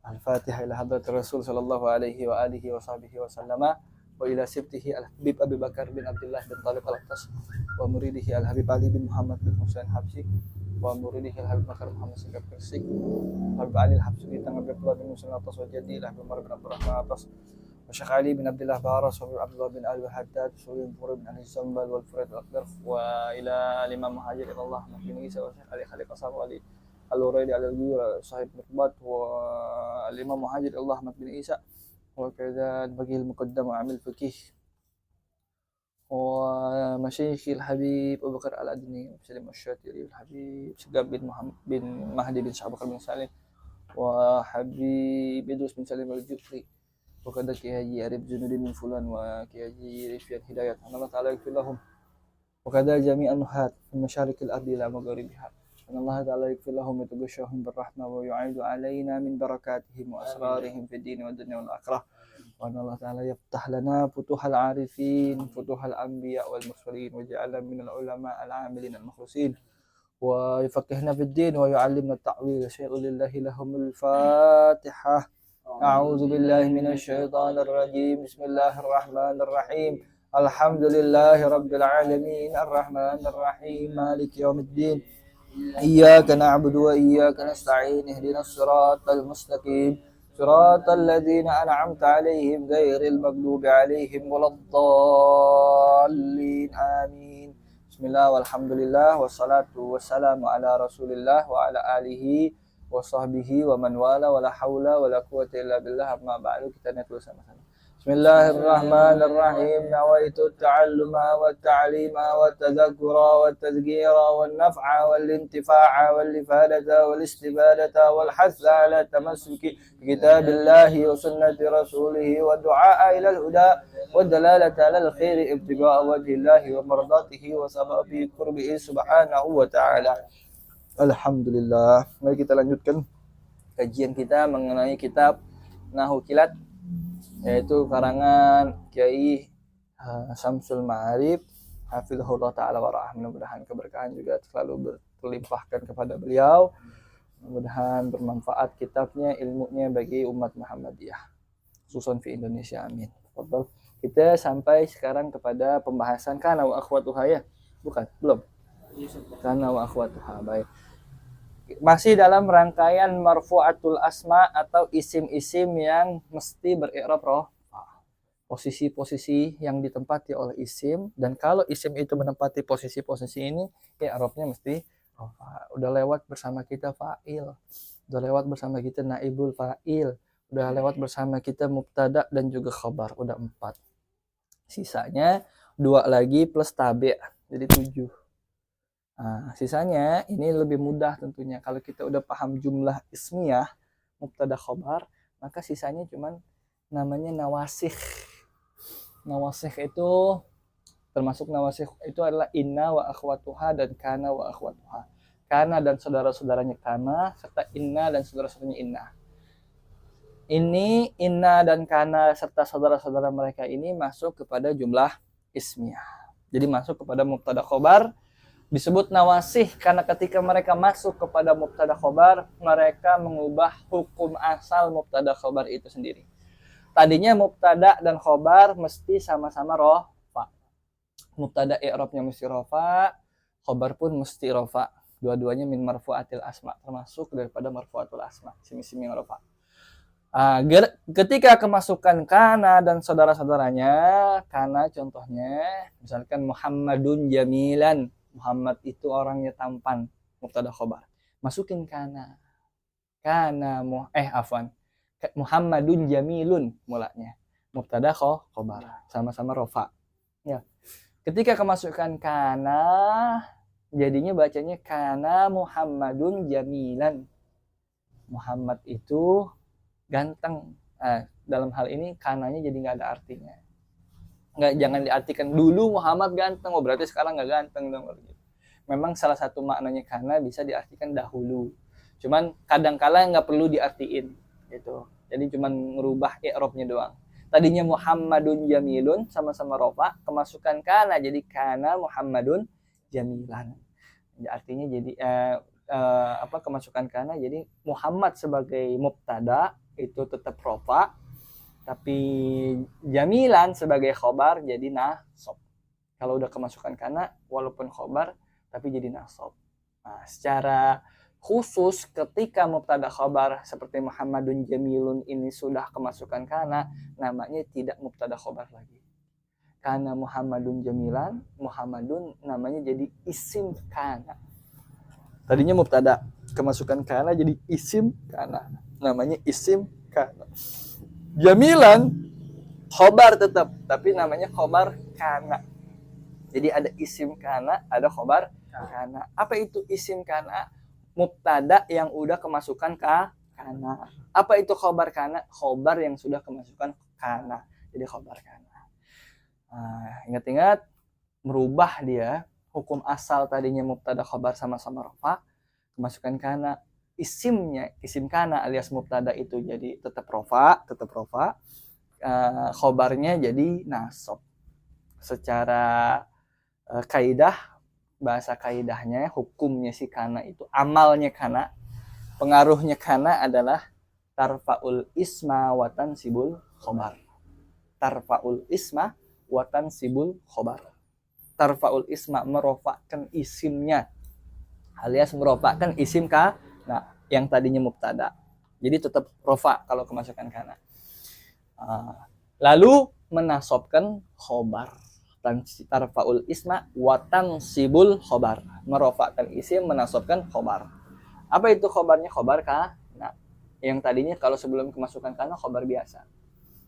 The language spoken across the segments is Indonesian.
Al-Fatihah ila hadratir Rasul sallallahu alaihi wa alihi wa sahbihi wa sallama wa ila sibtihi Al-Habib Abi Bakar bin Abdullah bin Talib Al-Attas wa muridihi Al-Habib Ali bin Muhammad bin Husain Habsyi wa muridihi Al-Habib Bakar Muhammad Sigap Persik Habib Ali Al-Habsyi bin Abdullah bin Husain Al-Attas wa jadi Habib Umar bin Abdurrahman Al-Attas wa Syekh Ali bin Abdullah Baras wa Abdullah bin Ali Al-Haddad wa Furud bin Ali Zambal wal Furat Al-Aqdar wa ila Imam Muhajir Allah bin Isa wa Syekh Ali Khalid Qasam wa Ali Al-Uraidi al-Ghura sahib Nuqbat wa al-Imam Muhajir Allah Ahmad bin Isa wa kadza bagi al-muqaddam wa amil fiqih wa masyayikh al-Habib Abu Bakar al-Adni Salim al-Syatiri al-Habib Sigab bin Muhammad bin Mahdi bin Syabakar bin Salim wa Habib Idrus bin Salim al-Jufri wa kadza Kiai Arif Zunuddin bin Fulan wa Kiai Rifyan Hidayat Allah Ta'ala yaghfir lahum wa kadza jami'an nuhat min masyarik al-ardi ila magharibiha أن الله تعالى يغفر لهم ويتغشاهم بالرحمة ويعيد علينا من بركاتهم وأسرارهم في الدين والدنيا والآخرة وأن الله تعالى يفتح لنا فتوح العارفين فتوح الأنبياء والمرسلين ويجعلنا من العلماء العاملين المخلصين ويفقهنا في الدين ويعلمنا التأويل شيء لله لهم الفاتحة أعوذ بالله من الشيطان الرجيم بسم الله الرحمن الرحيم الحمد لله رب العالمين الرحمن الرحيم مالك يوم الدين إياك نعبد وإياك نستعين اهدنا الصراط المستقيم صراط الذين أنعمت عليهم غير المغضوب عليهم ولا الضالين آمين بسم الله والحمد لله والصلاة والسلام على رسول الله وعلى آله وصحبه ومن والاه ولا حول ولا قوة إلا بالله أما بعد kita tulis sama-sama Bismillahirrahmanirrahim nawaitu ta'alluma wa ta'lima wa tadhakkura wa tadhkira wa naf'a wal intifa'a wal ifadata wal istibadata wal hatha ala tamassuki kitabillahi wa sunnati rasulih wa du'a ila al huda wa dalalata ala al khair ibtigha'a wajhillahi wa mardatihi wa sababi qurbihi subhanahu wa ta'ala. Alhamdulillah. Mari kita lanjutkan kajian kita mengenai kitab Nahwu Kilat, yaitu karangan Kiai Syamsul Ma'arif hafizahullah ta'ala wa ra'ah. Mudah-mudahan keberkahan juga selalu berlimpahkan kepada beliau, mudah-mudahan bermanfaat kitabnya, ilmunya bagi umat Muhammadiyah khususan di Indonesia, amin. Kita sampai sekarang kepada pembahasan kana wa akhwatuha, ya bukan? Belum? Kana wa akhwatuha, baik. Masih dalam rangkaian marfu'atul asma atau isim-isim yang mesti beri'rab rafa. Posisi-posisi yang ditempati oleh isim, dan kalau isim itu menempati posisi-posisi ini, i'rabnya mesti rafa. Udah lewat bersama kita fa'il, udah lewat bersama kita naibul fa'il, udah lewat bersama kita mubtada dan juga khabar, udah 4. Sisanya 2 lagi plus tabi', jadi 7. Nah, sisanya ini lebih mudah tentunya. Kalau kita udah paham jumlah ismiyah, mubtada khabar, maka sisanya cuman namanya nawasikh. Nawasikh itu termasuk nawasikh itu adalah inna wa akhwatuha dan kana wa akhwatuha. Kana dan saudara-saudaranya kana, serta inna dan saudara-saudaranya inna. Ini inna dan kana serta saudara-saudara mereka ini masuk kepada jumlah ismiyah. Jadi masuk kepada mubtada khabar. Disebut nawasih karena ketika mereka masuk kepada mubtada khobar, mereka mengubah hukum asal mubtada khobar itu sendiri. Tadinya mubtada dan khobar mesti sama-sama rafa. Mubtada i'rabnya mesti rafa, khobar pun mesti rafa. Dua-duanya min marfu'atil asma, termasuk daripada marfu'atul asma, isim-isim yang rafa. Ketika kemasukan kana dan saudara-saudaranya, kana contohnya misalkan Muhammadun jamilan, Muhammad itu orangnya tampan, mubtada khobar. Masukin kana. Muhammadun jamilun mulanya. Mubtada khobar, sama-sama rafa. Ya. Ketika kemasukan kana, jadinya bacanya kana Muhammadun jamilan. Muhammad itu ganteng. Dalam hal ini kananya jadi nggak ada artinya. Jangan diartikan dulu Muhammad ganteng, berarti sekarang nggak ganteng dong. Memang salah satu maknanya kana bisa diartikan dahulu, cuman kadang-kala nggak perlu diartiin gitu. Jadi cuman merubah i'rabnya doang. Tadinya Muhammadun jamilun sama-sama rafa, kemasukan kana jadi kana Muhammadun jamilan. Artinya jadi kemasukan kana jadi Muhammad sebagai mubtada itu tetap rofa, tapi jamilan sebagai khobar jadi nasab. Kalau udah kemasukan kana walaupun khobar tapi jadi nasab. Nah, secara khusus ketika mubtada khobar seperti Muhammadun Jamilun ini sudah kemasukan kana, namanya tidak mubtada khobar lagi. Karena Muhammadun Jamilan, Muhammadun namanya jadi isim kana. Tadinya mubtada kemasukan kana jadi isim kana, namanya isim kana. Jamilan khobar tetap, tapi namanya khobar kana. Jadi ada isim kana, ada khobar kana. Apa itu isim kana? Mubtada yang udah kemasukan kana. Apa itu khobar kana? Khobar yang sudah kemasukan kana. Jadi khobar kana. Nah, ingat-ingat merubah dia hukum asal tadinya mubtada khobar sama-sama rofa, kemasukan kana, isimnya isim kana alias mubtada itu jadi tetap rofa, khobarnya jadi nasab. Secara kaidah, bahasa kaidahnya, hukumnya si kana itu, amalnya kana, pengaruhnya kana adalah tarfaul isma watan sibul khobar. Tarfaul isma watan sibul khobar. Tarfaul isma merofakan isimnya, alias merofakan isim kana yang tadinya mubtada. Jadi tetap rofa kalau kemasukan kana. Lalu menasobkan khobar. Tarfaul isma watan sibul khobar, merofakan isim, menasobkan khobar. Apa itu khobarnya? Khobar kana yang tadinya kalau sebelum kemasukan kana khobar biasa.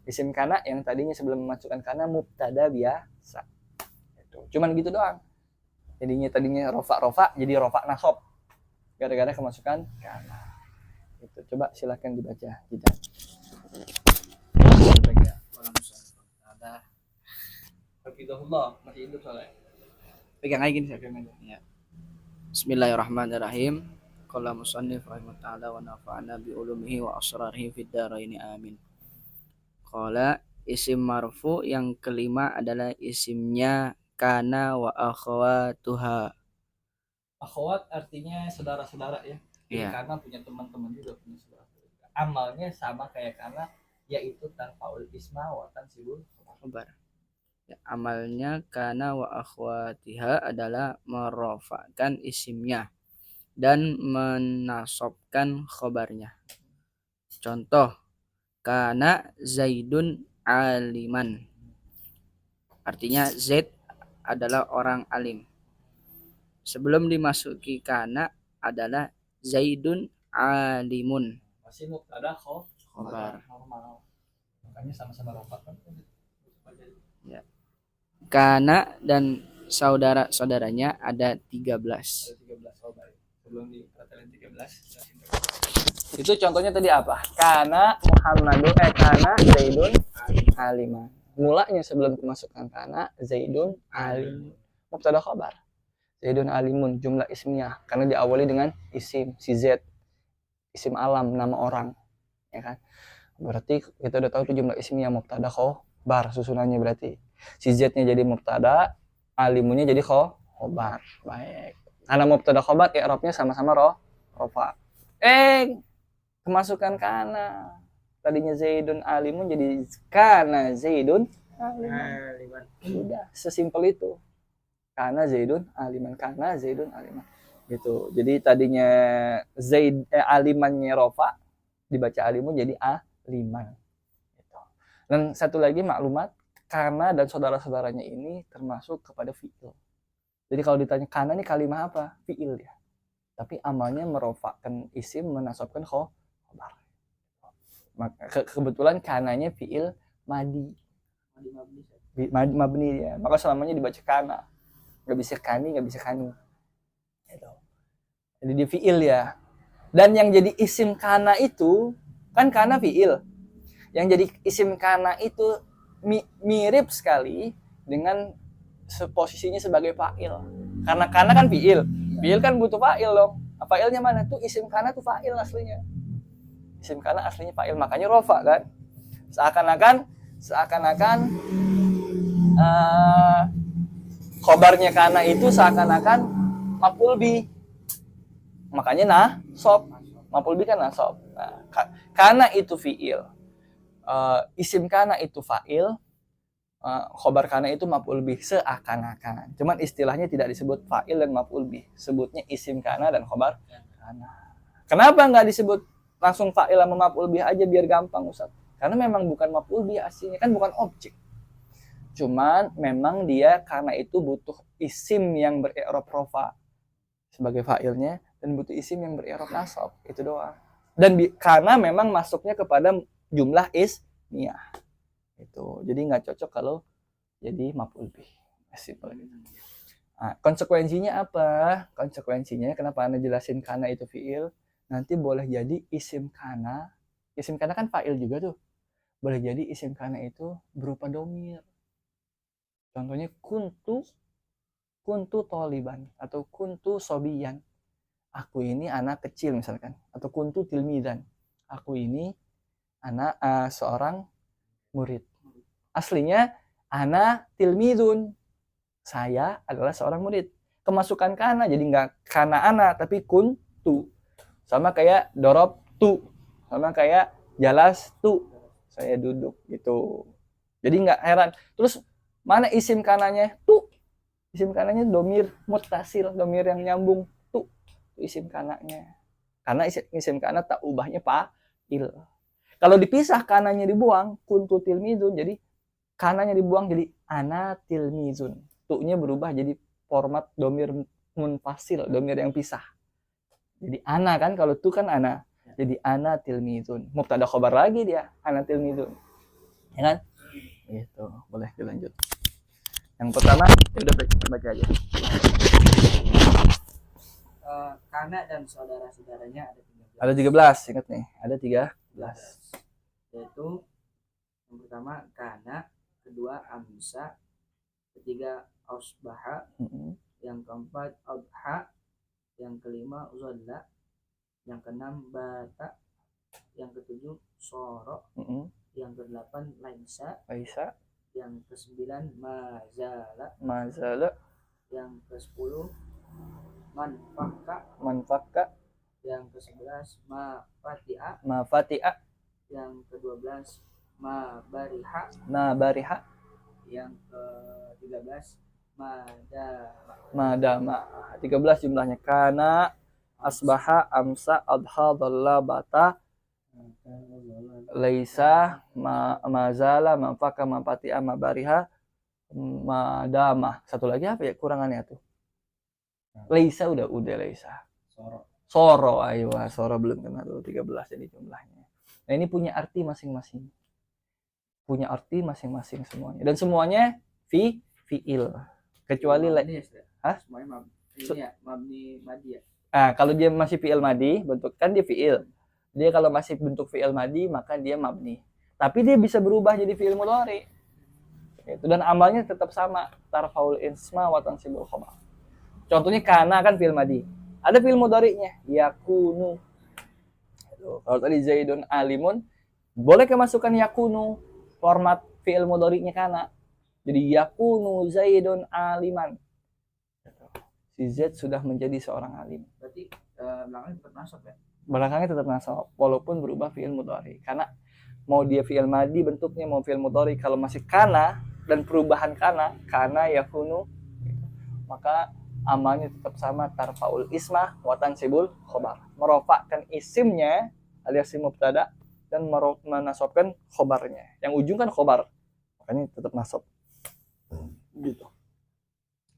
Isim kana yang tadinya sebelum memasukkan kana mubtada biasa. Cuman gitu doang. Tadinya rofa jadi rofa nasob gara-gara kemasukan kana. Itu coba silakan dibaca tidak. Hafizahullah masih hidup soalnya. Pegang aja gini saya pegang aja. Ya. Bismillahirrahmanirrahim. Qala musannif rahimahullah wa nafa'ana bi ulumihi wa asrarihi fid dharain amin. Qala isim marfu yang kelima adalah isimnya kana wa akhwatuha. Akhwat artinya saudara-saudara ya. Ya. Karena punya teman-teman juga, punya saudara. Amalnya sama kayak karena, yaitu tarfaul isma watan sibul khobar. Ya, amalnya kana wa akhwatiha adalah merofakan isimnya dan menasobkan khobarnya. Contoh, kana Zaidun aliman. Artinya Zaid adalah orang alim. Sebelum dimasuki kana adalah Zaidun alimun. Masih mubtada khobar normal. Makanya sama-sama rofa kan. Ya. Kana dan saudara-saudaranya ada 13. Ada 13 khobar. Sebelum dikatakan 13. Itu contohnya tadi apa? Kana Muhammadun kana Zaidun aliman. Mulanya sebelum kemasukan kana Zaidun alimun. Mubtada khabar. Zaidun alimun jumlah ismiyah karena diawali dengan isim si Z. Isim alam nama orang. Ya kan? Berarti kita udah tahu itu jumlah ismiyah mubtada khabar susunannya berarti. Si Z-nya jadi mubtada, alimunnya jadi khobar. Baik. Karena mubtada khobar i'rabnya sama-sama rofa. Kemasukan kana. Tadinya Zaidun alimun jadi kana Zaidun aliman. Udah, sesimpel itu. Kana Zaidun aliman, kana Zaidun aliman. Gitu. Jadi tadinya alimannya rofa dibaca alimun jadi aliman. Gitu. Dan satu lagi maklumat, kana dan saudara-saudaranya ini termasuk kepada fi'il. Jadi kalau ditanya kana ini kalimah apa? Fi'il dia. Tapi amalnya merofakan isim, menasobkan khobar. Kebetulan kananya fi'il madi. Mabni ya. Maka selamanya dibaca kana. Gak bisa kani, gak bisa kani. Gitu. Jadi dia fi'il ya. Dan yang jadi isim kana itu, kan kana fi'il. Yang jadi isim kana itu mirip sekali dengan posisinya sebagai fa'il. Karena kana kan fi'il. Fi'il kan butuh fa'il dong. Fa'ilnya mana? Tuh isim kana tuh fa'il aslinya. Isim kana aslinya fa'il, makanya rofa kan. Seakan-akan khobarnya kana itu seakan-akan maf'ul bi. Makanya nasab. Maf'ul bi kan nasab. Nah, kana itu fiil, isim kana itu fa'il, khobar kana itu maf'ul bih seakan-akan. Cuman istilahnya tidak disebut fa'il dan maf'ul bih, sebutnya isim kana dan khobar kana. Kenapa nggak disebut langsung fa'il sama maf'ul bih aja biar gampang Ustaz? Karena memang bukan maf'ul bih aslinya, kan bukan objek. Cuman memang dia karena itu butuh isim yang ber-i'rab rofa sebagai fa'ilnya dan butuh isim yang ber-i'rab nasab, itu doang. Dan karena memang masuknya kepada jumlah ismiyah. Itu. Jadi nggak cocok kalau jadi maf'ul bih. Simpel gitu. Nah, konsekuensinya apa? Konsekuensinya kenapa Anda jelasin kana itu fi'il? Nanti boleh jadi isim kana. Isim kana kan fa'il juga tuh. Boleh jadi isim kana itu berupa domir. Contohnya kuntu toliban atau kuntu sobiyan. Aku ini anak kecil misalkan. Atau kuntu tilmidan. Aku ini anak seorang murid. Aslinya ana tilmidun. Saya adalah seorang murid. Kemasukan kana jadi nggak kana ana tapi kuntu. Sama kayak dorob tu. Sama kayak jalas tu. Saya duduk gitu. Jadi nggak heran. Terus mana isim kananya? Tu. Isim kananya domir muttasil, domir yang nyambung. Tu. Itu isim kananya. Karena isim kana tak ubahnya fa'il. Kalau dipisah kananya dibuang, kuntu tilmizun, jadi kananya dibuang jadi ana tilmizun. Tu-nya berubah jadi format domir munfasil, domir yang pisah. Jadi ana kan, kalau tu kan ana. Jadi ana tilmizun. Mubtada khobar lagi dia, ana tilmizun. Ya kan? Gitu, boleh dilanjut. Yang pertama, ya udah baca aja. Kana dan saudara-saudaranya Ada 13, ingat nih. Ada 13. Yaitu yang pertama kana, kedua amsa, ketiga asbaha, yang keempat adha, yang kelima zalla, yang keenam bata, yang ketujuh soro, yang kedelapan laisa, yang kesembilan mazala, yang ke-10 manfaka, yang ke-11 mafati'a, yang ke-12 mabariha, yang ke-13 madama. 13 jumlahnya. Kana, asbaha, amsa, adha, dhalla, bata, laisa, mazala, manfaka, mafati'a, mabariha, madama. Satu lagi apa ya kurangannya tuh? Laisa udah laisa. Soro, ayo, soro belum kena tuh, 13 jadi jumlahnya. Nah, ini punya arti masing-masing. Punya arti masing-masing semuanya. Dan semuanya fi'il. Kecuali semuanya mabni madi ya. Kalau dia masih fi'il madi, bentuk kan dia fi'il. Dia kalau masih bentuk fi'il madi, maka dia mabni. Tapi dia bisa berubah jadi fi'il mudhari. Itu, dan amalnya tetap sama, tarfaul isma wa tansibul khabar. Contohnya kana kan fi'il madi. Ada fi'il mudhari'nya, yakunu. Kalau tadi Zaidun alimun, boleh kemasukan yakunu, format fi'il mudhari'nya kana. Jadi yakunu Zaidun aliman. Si Z sudah menjadi seorang alim. Berarti belakangnya tetap nasab ya? Belakangnya tetap nasab, walaupun berubah fi'il mudhari. Karena mau dia fi'il madi bentuknya, mau fi'il mudhari, kalau masih kana dan perubahan kana yakunu, maka amalnya tetap sama, tarfaul ismah wa tansibul khobar. Merofakkan isimnya alias isim mubtada dan menasabkan khobarnya. Yang ujung kan khobar, makanya tetap nasab. Gitu.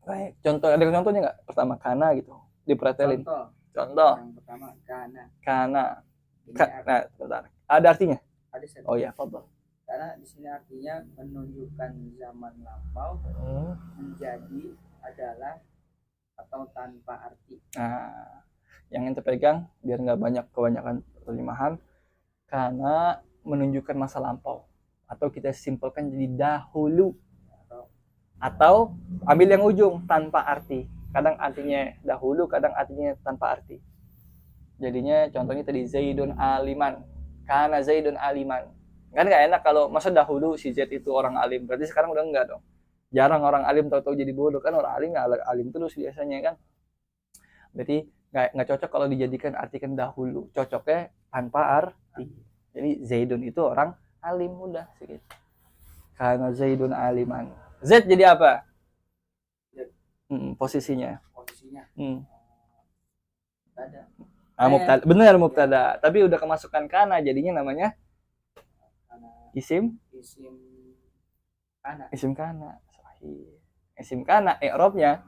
Baik, ada contohnya nggak? Pertama kana gitu, dipretelin. Contoh. Yang pertama kana. Nah, bentar. Ada artinya? Ada. Oh ya, fadhal. Karena di sini artinya menunjukkan zaman lampau, menjadi, adalah, atau tanpa arti. Nah, yang ente pegang biar nggak banyak kebanyakan terjemahan. Karena menunjukkan masa lampau, atau kita simpelkan jadi dahulu, atau ambil yang ujung tanpa arti. Kadang artinya dahulu, kadang artinya tanpa arti. Jadinya contohnya tadi Zaidun aliman, karena Zaidun aliman. Kan nggak enak kalau masa dahulu si Z itu orang alim, berarti sekarang udah enggak dong. Jarang orang alim tahu-tahu jadi bodoh, kan orang alim ya alim terus biasanya kan. Berarti nggak cocok kalau dijadikan artikan dahulu, cocoknya tanpa arti. Jadi Zaidun itu orang alim, udah segitu. Karena Zaidun aliman. Z jadi apa? Posisinya. Mubtada. Benar mubtada. Tapi udah kemasukan kana, jadinya namanya isim kana. Sahih. Isim kana i'rabnya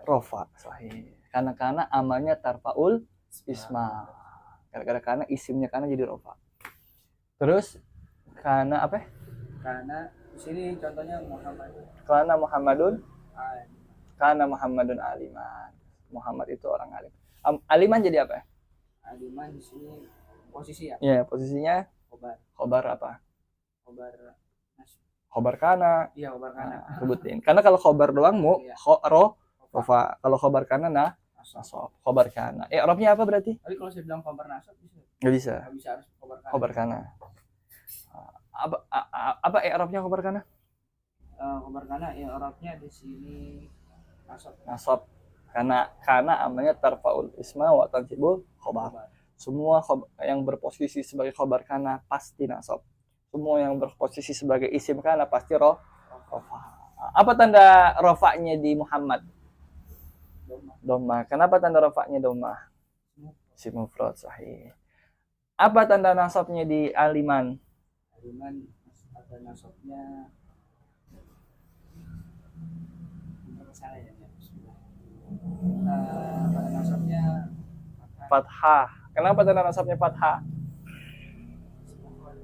rofa. Sahih. Karena amalnya tarfaul isma. Gara-gara karena isimnya kana jadi rofa. Terus karena apa? Karena di sini contohnya Muhammadun. Karena Muhammadun aliman. Muhammad itu orang alim. Aliman jadi apa? Aliman di sini posisi ya? Iya, posisinya khobar apa? Khobar kana. Iya, khobar kana. Sebutin. Karena kalau khobar doang rofa. Kalau khobar kana nasab. Khobar kana. I'rabnya apa berarti? Tapi kalau saya bilang khobar nasab bisa. Nggak bisa. Nggak bisa, harus Khobar kana. Apa i'rabnya khobar kana? Khobar kana i'rabnya di sini nasab. Karena amalnya tarfaul isma wa tansibul khobar. Semua yang berposisi sebagai khobar kana pasti nasab. Semua yang berposisi sebagai isim kana pasti rofa. Apa tanda rofanya di Muhammad? Dhamma. Kenapa tanda rofanya dhamma? Isim mufrad. Sahih. Apa tanda nasabnya di aliman? Aliman ada nasabnya tanda nasabnya fathah. Kenapa tanda nasabnya fathah?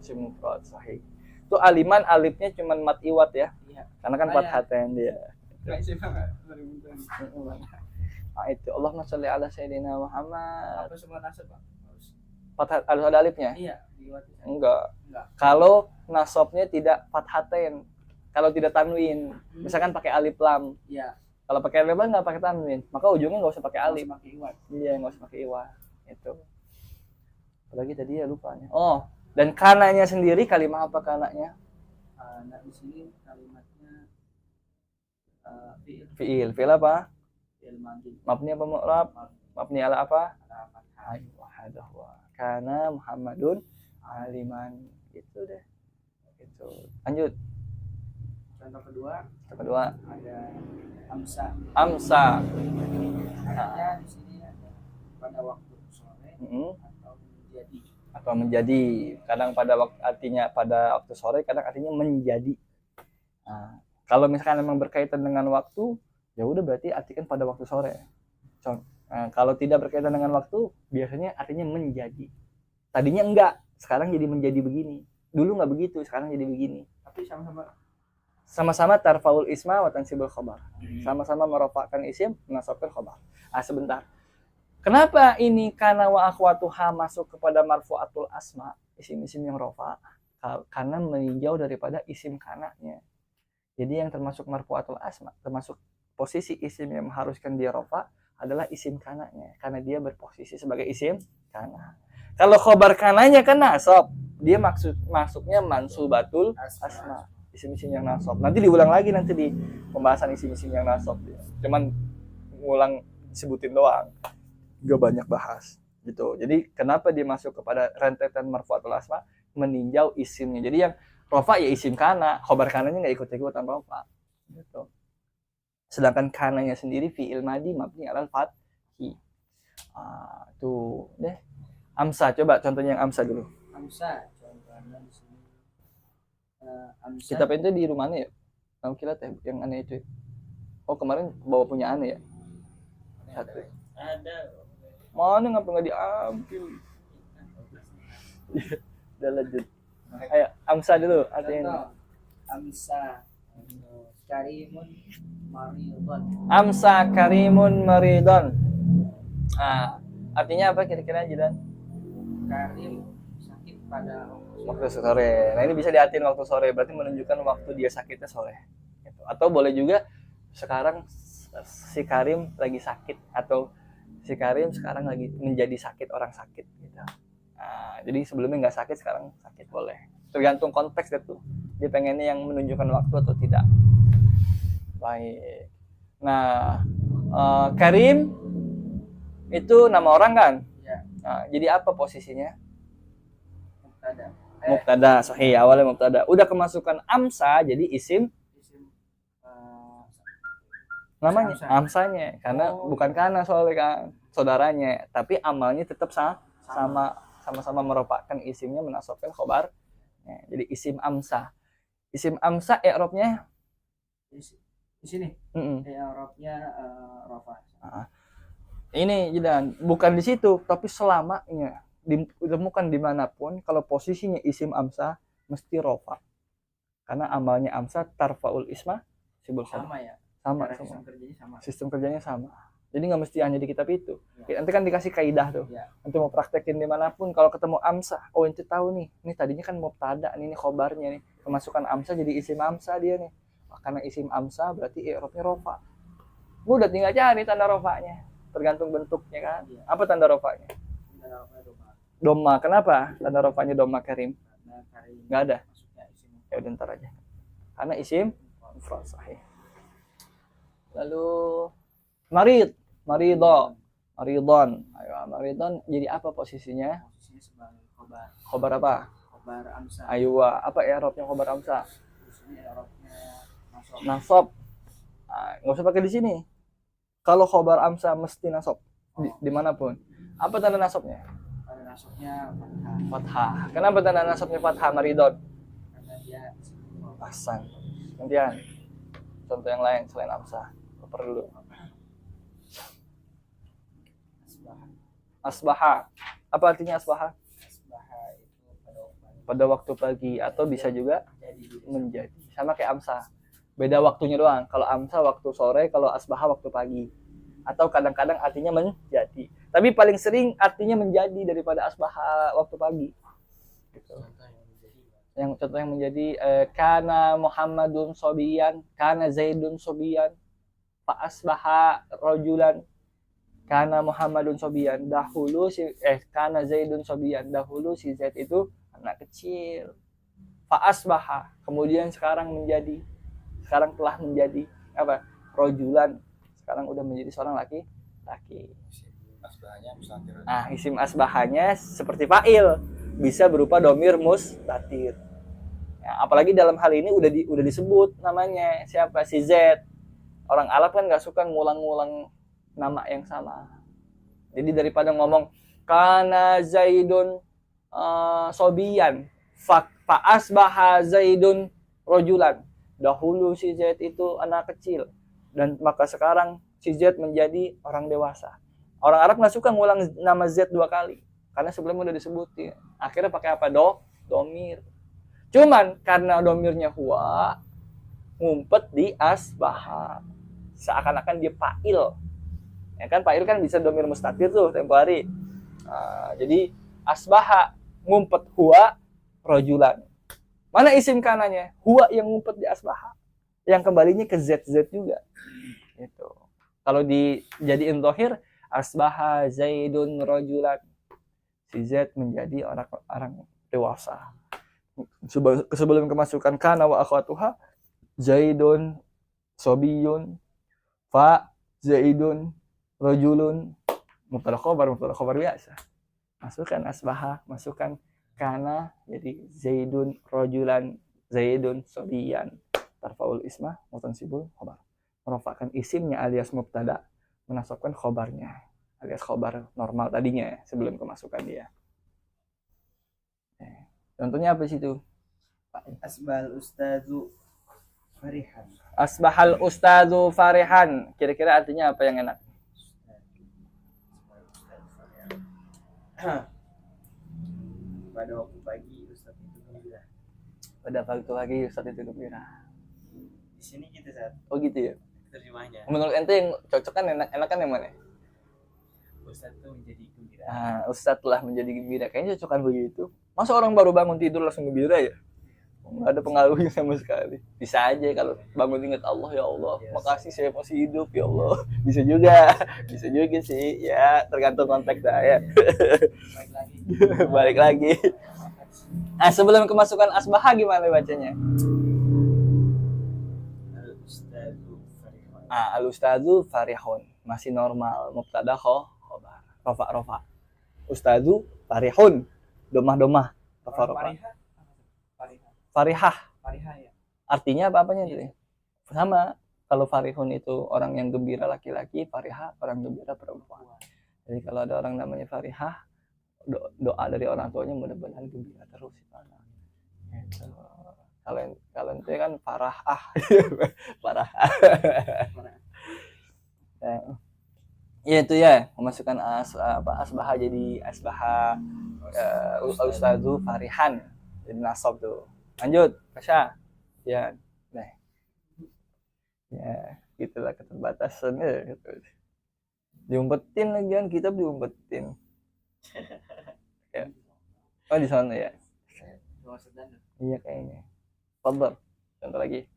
Isim mufrad. Sahih. Itu aliman alifnya cuma mat iwat ya. Iya. Karena kan fathatain dia. Nah, itu Allahumma sholli ala sayyidina Muhammad. Apa semua nasab, Bang? Fathah harus ada alifnya? Iya, Enggak. Kalau nasabnya tidak fathatain. Kalau tidak tanwin, misalkan pakai alif lam. Iya. Kalau pakai alif lam enggak pakai tanwin, maka ujungnya enggak usah pakai alif. Iya, enggak usah pakai iwat. Itu. Apalagi tadi ya lupa nih. Oh, dan kananya sendiri kalimat apa kananya? Nah, di sini kalimatnya fi'il. Fi'il apa? Fi'il madhi. Mabni apa mu'rab? Mabni ala apa? Kana Muhammadun aliman. Itu deh. Itu. Lanjut. Contoh kedua ada amsa. Artinya di sini ada pada waktu sore atau menjadi. Kadang pada waktu artinya pada waktu sore, kadang artinya menjadi. Nah, kalau misalkan memang berkaitan dengan waktu, ya udah berarti artikan pada waktu sore. Nah, kalau tidak berkaitan dengan waktu, biasanya artinya menjadi. Tadinya enggak, sekarang jadi menjadi begini. Dulu enggak begitu, sekarang jadi begini. Tapi sama-sama tarfaul isma wa tansibul khobar. Sama-sama merofakkan isim, menasabkan khobar. Sebentar. Kenapa ini kana wa akhwatuha masuk kepada marfu'atul asma, isim-isim yang rofa? Karena meninjau daripada isim kananya. Jadi yang termasuk marfu'atul asma, termasuk posisi isim yang mengharuskan dia rofa adalah isim kananya, karena dia berposisi sebagai isim kana. Kalau khobar kananya kan nasab, dia masuknya mansubatul asma, isim-isim yang nasab. Nanti diulang lagi nanti di pembahasan isim-isim yang nasab. Cuman ngulang sebutin doang, gak banyak bahas gitu. Jadi kenapa dia masuk kepada rentetan marfu'atul asma? Meninjau isimnya. Jadi yang rofa ya isim kana, khobar kananya nggak ikut-ikutan rofa gitu. Sedangkan kananya sendiri fi'il madhi mabni alal fathi. Tuh deh. Amsa, coba contohnya yang amsa dulu. Amsa contohnya di sini. Amsa. Kitab itu di rumah aneh ya? Kamu kira teh yang aneh itu. Oh, kemarin bawa punya aneh ya? Satu. Ada. Mana ngapa nggak diambil? Udah lanjut. Ayo, amsa dulu artinya. Amsa karimun maridon. Amsa karimun maridon. Artinya apa kira-kira Jidan? Karim sakit pada waktu sore. Nah, ini bisa diartiin waktu sore, berarti menunjukkan waktu dia sakitnya sore. Gitu. Atau boleh juga sekarang si Karim lagi sakit, atau si Karim sekarang lagi menjadi sakit, orang sakit gitu. Jadi sebelumnya nggak sakit, sekarang sakit, boleh. Tergantung konteks itu. Dia pengennya yang menunjukkan waktu atau tidak. Baik. Nah, Karim itu nama orang kan? Ya. Nah, jadi apa posisinya? Mubtada. Mubtada, sahih, awalnya mubtada. Udah kemasukan amsa jadi isim Isim namanya amsa. amsanya karena bukan karena soalnya kan saudaranya, tapi amalnya tetap sama-sama merupakan isimnya menasabkan khobar. Jadi isim amsa. Isim amsa i'rabnya Di sini. I'rabnya rafa. Ini dan bukan di situ, tapi selamanya ditemukan dimanapun kalau posisinya isim amsa mesti rofa, karena amalnya amsa tarfaul isma sibul khobar. Sama ya. Sama Cara semua. Sistem Kerjanya sama. Jadi nggak mesti hanya di kitab itu. Ya. Nanti kan dikasih kaidah tuh. Ya. Nanti mau praktekin dimanapun kalau ketemu amsa, oh ente tahu nih, ini tadinya kan mubtada nih, ini khobarnya nih, kemasukan amsa jadi isim amsa dia nih. Karena isim amsa berarti i'rabnya rofa. Gua udah tinggal cari tanda rofanya. Tergantung bentuknya kan. Ya. Apa tanda rofanya? Doma. Kenapa tanda rofanya doma Karim? Nggak ada. Ya udah ntar aja. Karena isim mufrad sahih. Lalu maridon. Ayo, maridon jadi apa posisinya? Posisinya sebagai khobar. Khobar apa? Khobar amsa. Ayo, apa i'rabnya khobar amsa? Posisinya i'rabnya nasab. Nggak usah pakai di sini. Kalau khobar amsa mesti nasab dimanapun. Apa tanda nasabnya? Tanda nasabnya fathah. Kenapa tanda nasabnya fathah maridon? Karena dia Hasan. Gantian. Contoh yang lain selain amsa. Perlu. Asbaha. Apa artinya asbaha? Asbaha itu pada waktu pagi atau bisa juga menjadi. Sama kayak amsa. Beda waktunya doang. Kalau amsa waktu sore, kalau asbaha waktu pagi. Atau kadang-kadang artinya menjadi. Tapi paling sering artinya menjadi daripada asbaha waktu pagi. Gitu. Yang contoh yang menjadi kana Muhammadun sobiyan, kana Zaidun sobiyan, fa asbaha rojulan, kana Muhammadun sobiyan. Dahulu kana Zaidun sobiyan, dahulu si Zaid itu anak kecil. Fa asbaha, kemudian sekarang telah menjadi apa? Rojulan. Sekarang udah menjadi seorang laki-laki. Nah, isim asbahanya seperti fa'il, bisa berupa domir mustatir. Ya, apalagi dalam hal ini udah disebut namanya siapa, si Z. Orang Arab kan nggak suka ngulang-ngulang nama yang sama. Jadi daripada ngomong kana Zaidun sobiyan, fa asbaha Zaidun rojulan. Dahulu si Z itu anak kecil dan maka sekarang si Z menjadi orang dewasa. Orang Arab nggak suka ngulang nama Z 2 kali karena sebelumnya udah disebutin. Akhirnya pakai apa? Domir. Cuman karena domirnya huwa, ngumpet di asbaha. Seakan-akan dia fa'il. Ya kan fa'il kan bisa domir mustatir tuh tempo hari. Jadi asbaha ngumpet huwa rojulan. Mana isim kanannya? Huwa yang ngumpet di asbaha. Yang kembalinya ke Z juga. Gitu. Kalau dijadiin zahir, asbaha Zaidun rojulan. Si Z menjadi orang dewasa. Sebelum kemasukan kana wa akhwatuha, Zaidun sobiyun, fa Zaidun rojulun, mubtada khobar biasa. Masukkan asbaha, masukkan kana, jadi Zaidun rojulan, Zaidun sobiyan, tarfaul isma mutansibul khobar, merofakkan isimnya alias mubtada, menasabkan khobarnya alias khobar normal tadinya sebelum kemasukan dia. Contohnya apa sih itu? Asbahal ustadzu farihan. Asbahal ustadzu farihan. Kira-kira artinya apa yang enak? Pada waktu pagi Ustaz itu gembira. Pada waktu pagi Ustaz itu gembira. Di sini gitu Ustaz. Oh gitu ya? Terjemahnya. Menurut ente yang cocok kan enakan yang mana? Ustaz itu menjadi gembira. Ustaz telah menjadi gembira. Kayaknya cocokan begitu. Masa orang baru bangun tidur langsung gembira ya? Nggak ada pengaruhnya sama sekali. Bisa aja kalau bangun ingat Allah, ya Allah, makasih saya masih hidup ya Allah. Bisa juga sih. Ya tergantung konteks ya. Balik lagi. Sebelum kemasukan asbaha gimana bacanya? Al-ustadzu farihun. masih normal. Mubtada khobar. Rofa. Ustadu farihun. Domah. Rofa. Farihah. Ya. Artinya apa-apanya itu? Sama. Kalau farihun itu orang yang gembira laki-laki, farihah orang gembira perempuan. Jadi kalau ada orang namanya farihah, doa dari orang tuanya mudah-mudahan gembira terus. Gitu. Kalau itu kan parah parah. Ya itu ya, memasukkan asbaha jadi asbaha ustadu farihan jadi nasab tuh. Lanjut, Pasha. Ya. Nah. Ya, gitulah keterbatasannya gitu. Diumpetin lagi kan, kitab diumpetin. Ya. Oh di sana ya. Iya kayaknya. Fadhal. Contoh lagi.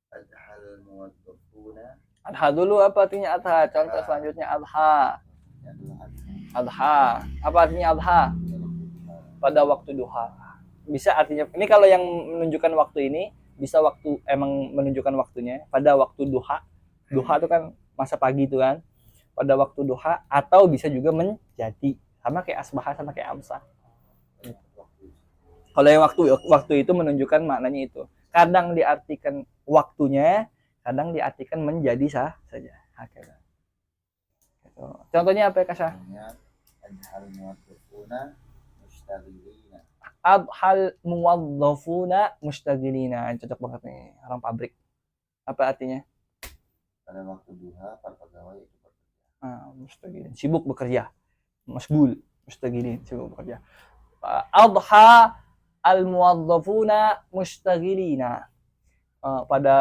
Adhal muwaddafuna. Adha dulu apa artinya adha? Contoh selanjutnya adha. Adha. Apa artinya adha? Pada waktu duha. Bisa artinya ini kalau yang menunjukkan waktu ini bisa waktu emang menunjukkan waktunya pada waktu duha. Duha itu kan masa pagi itu kan. Pada waktu duha atau bisa juga menjadi sama kayak asbaha sama kayak amsa. Kalau yang waktu itu menunjukkan maknanya itu. Kadang diartikan waktunya, kadang diartikan menjadi saja. Gitu. Contohnya apa ya Kasah? Adhal muwaddafuna mustaghilina. Adhal muwaddafuna mustaghilina. Cocok banget nih, orang pabrik. Apa artinya? Pada waktu duha para pegawai itu bekerja. Mustaghilin, sibuk bekerja. Masgul, mustaghilin, sibuk bekerja. Adha al muwaddafuna mustaghilina. Pada